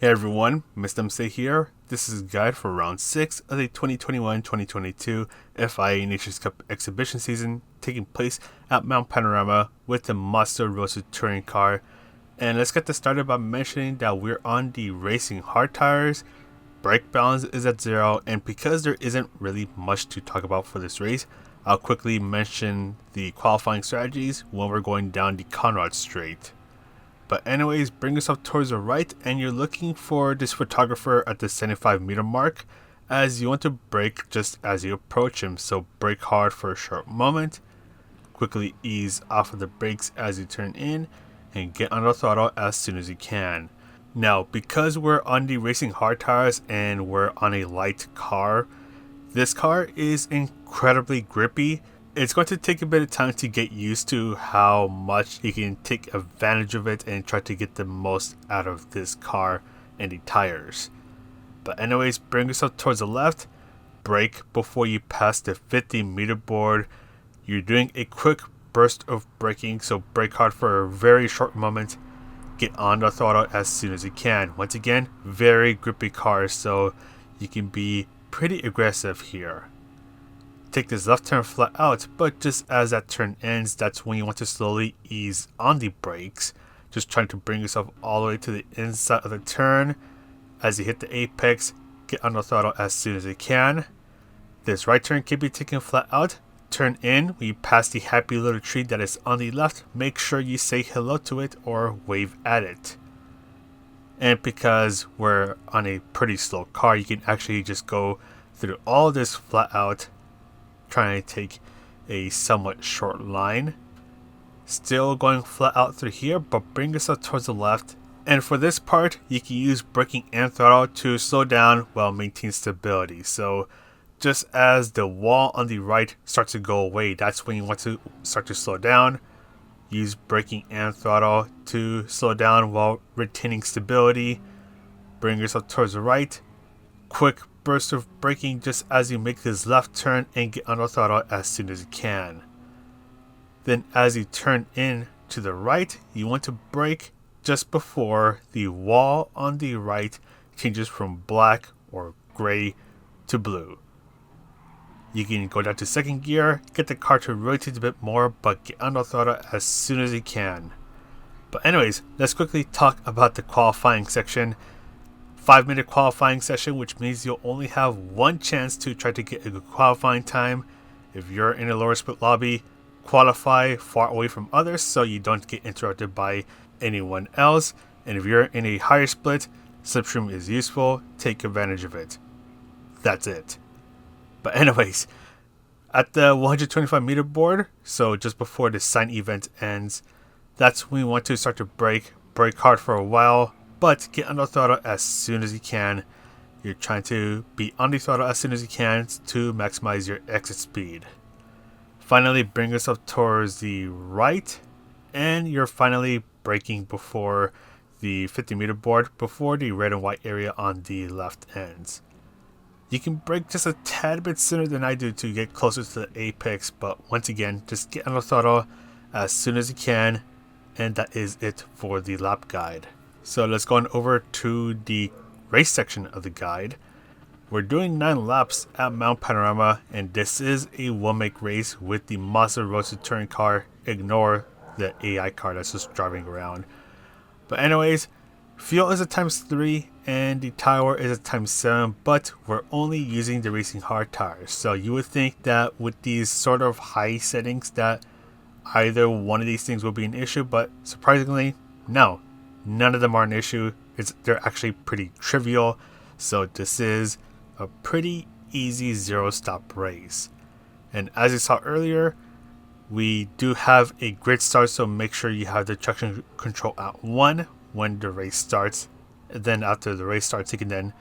Hey everyone, Mr. MC here. This is a guide for round 6 of the 2021-2022 FIA Nations Cup exhibition season taking place at Mount Panorama with the Mazda Roadster touring car. And let's get this started by mentioning that we're on the racing hard tires, brake balance is at 0, and because there isn't really much to talk about for this race, I'll quickly mention the qualifying strategies when we're going down the Conrad Straight. But anyways, bring yourself towards the right and you're looking for this photographer at the 75-meter mark as you want to brake just as you approach him. So brake hard for a short moment, quickly ease off of the brakes as you turn in, and get on the throttle as soon as you can. Now, because we're on the racing hard tires and we're on a light car, this car is incredibly grippy. It's going to take a bit of time to get used to how much you can take advantage of it and try to get the most out of this car and the tires. But anyways, bring yourself towards the left, brake before you pass the 50-meter board. You're doing a quick burst of braking, so brake hard for a very short moment. Get on the throttle as soon as you can. Once again, very grippy car, so you can be pretty aggressive here. Take this left turn flat out, but just as that turn ends, that's when you want to slowly ease on the brakes. Just trying to bring yourself all the way to the inside of the turn. As you hit the apex, get on the throttle as soon as you can. This right turn can be taken flat out. Turn in when you pass the happy little tree that is on the left. Make sure you say hello to it or wave at it. And because we're on a pretty slow car, you can actually just go through all this flat out, trying to take a somewhat short line. Still going flat out through here, but bring yourself towards the left. And for this part, you can use braking and throttle to slow down while maintaining stability. So just as the wall on the right starts to go away, that's when you want to start to slow down. Use braking and throttle to slow down while retaining stability. Bring yourself towards the right. Quick burst of braking just as you make this left turn and get on the throttle as soon as you can. Then as you turn in to the right, you want to brake just before the wall on the right changes from black or gray to blue. You can go down to second gear, get the car to rotate a bit more, but get on the throttle as soon as you can. But anyways, let's quickly talk about the qualifying section. 5-minute qualifying session, which means you'll only have one chance to try to get a good qualifying time. If you're in a lower split lobby, qualify far away from others so you don't get interrupted by anyone else. And if you're in a higher split, slipstream is useful. Take advantage of it. That's it. But anyways, at the 125-meter board, so just before the sign event ends, that's when you want to start to brake hard for a while, but get on the throttle as soon as you can. You're trying to be on the throttle as soon as you can to maximize your exit speed. Finally, bring yourself towards the right, and you're finally braking before the 50-meter board, before the red and white area on the left ends. You can brake just a tad bit sooner than I do to get closer to the apex, but once again, just get on the throttle as soon as you can, and that is it for the lap guide. So let's go on over to the race section of the guide. We're doing 9 laps at Mount Panorama, and this is a one-make race with the Mazda Roadster touring car. Ignore the AI car that's just driving around. But anyways, fuel is a ×3 and the tire is a ×7, but we're only using the racing hard tires. So you would think that with these sort of high settings that either one of these things will be an issue, but surprisingly, no. None of them are an issue. They're actually pretty trivial. So this is a pretty easy zero-stop race. And as you saw earlier, we do have a grid start, so make sure you have the traction control at 1 when the race starts. And then after the race starts, you can then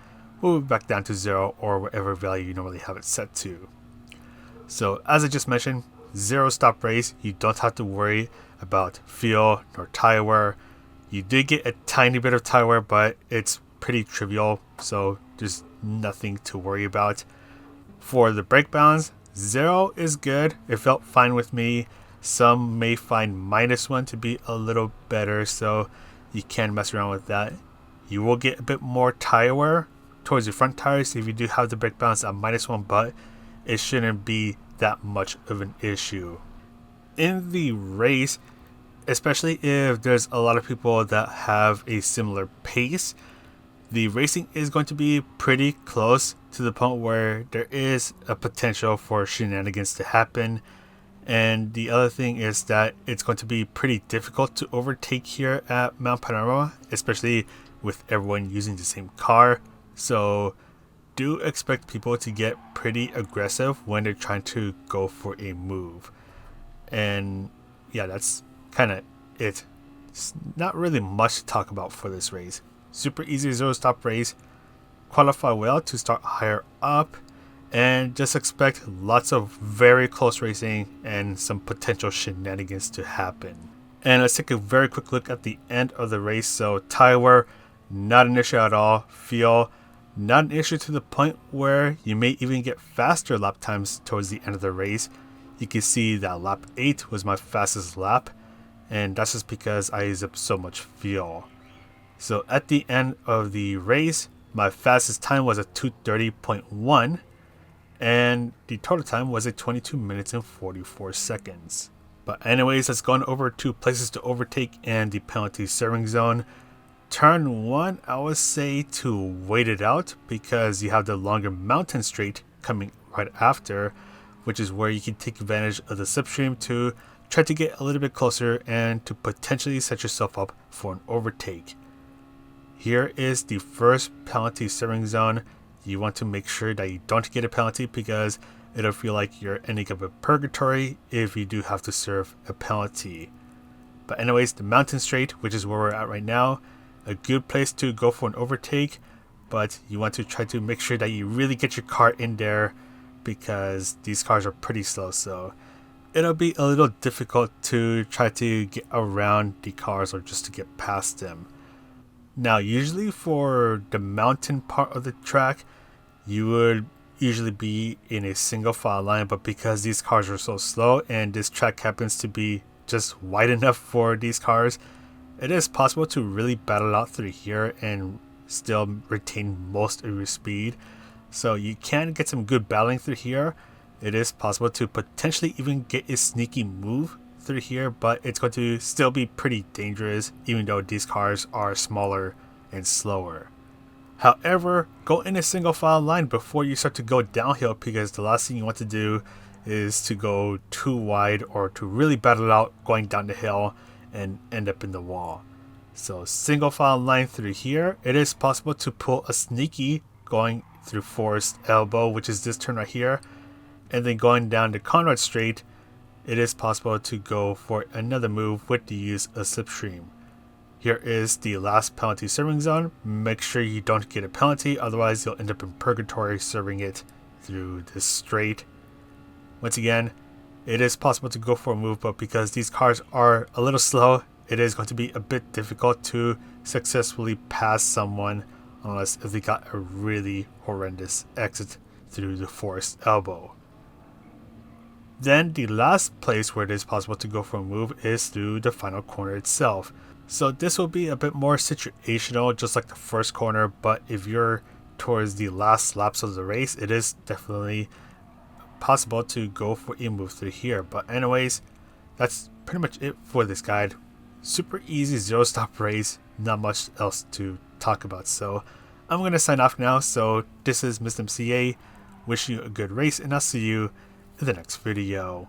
move it back down to 0 or whatever value you normally have it set to. So as I just mentioned, zero-stop race. You don't have to worry about fuel nor tire wear. You did get a tiny bit of tire wear, but it's pretty trivial, so there's nothing to worry about. For the brake balance, 0 is good. It felt fine with me. Some may find -1 to be a little better, so you can mess around with that. You will get a bit more tire wear towards your front tires if you do have the brake balance at -1, but it shouldn't be that much of an issue. In the race, especially if there's a lot of people that have a similar pace, the racing is going to be pretty close to the point where there is a potential for shenanigans to happen. And the other thing is that it's going to be pretty difficult to overtake here at Mount Panorama, especially with everyone using the same car. So do expect people to get pretty aggressive when they're trying to go for a move. And yeah, that's kind of it. It's not really much to talk about for this race. Super easy zero stop race. Qualify well to start higher up, and just expect lots of very close racing and some potential shenanigans to happen. And let's take a very quick look at the end of the race. So tire wear, not an issue at all. Fuel, not an issue to the point where you may even get faster lap times towards the end of the race. You can see that lap 8 was my fastest lap, and that's just because I used up so much fuel. So at the end of the race, my fastest time was a 2:30.1, and the total time was a 22 minutes and 44 seconds. But anyways, let's go on over to places to overtake and the penalty serving zone. Turn 1, I would say to wait it out because you have the longer mountain straight coming right after, which is where you can take advantage of the slipstream to try to get a little bit closer and to potentially set yourself up for an overtake. Here is the first penalty serving zone. You want to make sure that you don't get a penalty because it'll feel like you're ending up in purgatory if you do have to serve a penalty. But anyways, the mountain straight, which is where we're at right now, a good place to go for an overtake, but you want to try to make sure that you really get your car in there because these cars are pretty slow, so it'll be a little difficult to try to get around the cars or just to get past them. Now, usually for the mountain part of the track, you would usually be in a single file line, but because these cars are so slow and this track happens to be just wide enough for these cars, it is possible to really battle out through here and still retain most of your speed. So you can get some good battling through here. It is possible to potentially even get a sneaky move through here, but it's going to still be pretty dangerous even though these cars are smaller and slower. However, go in a single file line before you start to go downhill because the last thing you want to do is to go too wide or to really battle out going down the hill and end up in the wall. So single file line through here. It is possible to pull a sneaky going through Forest Elbow, which is this turn right here, and then going down the Conrad Straight. It is possible to go for another move with the use of slipstream. Here is the last penalty serving zone. Make sure you don't get a penalty, otherwise you'll end up in purgatory serving it through this straight. Once again, it is possible to go for a move, but because these cars are a little slow, it is going to be a bit difficult to successfully pass someone unless if they got a really horrendous exit through the Forest Elbow. Then the last place where it is possible to go for a move is through the final corner itself. So this will be a bit more situational, just like the first corner, but if you're towards the last laps of the race, it is definitely possible to go for a move through here. But anyways, that's pretty much it for this guide. Super easy zero stop race, not much else to talk about. So I'm going to sign off now. So this is Mr. MCA, wish you a good race, and I'll see you in the next video.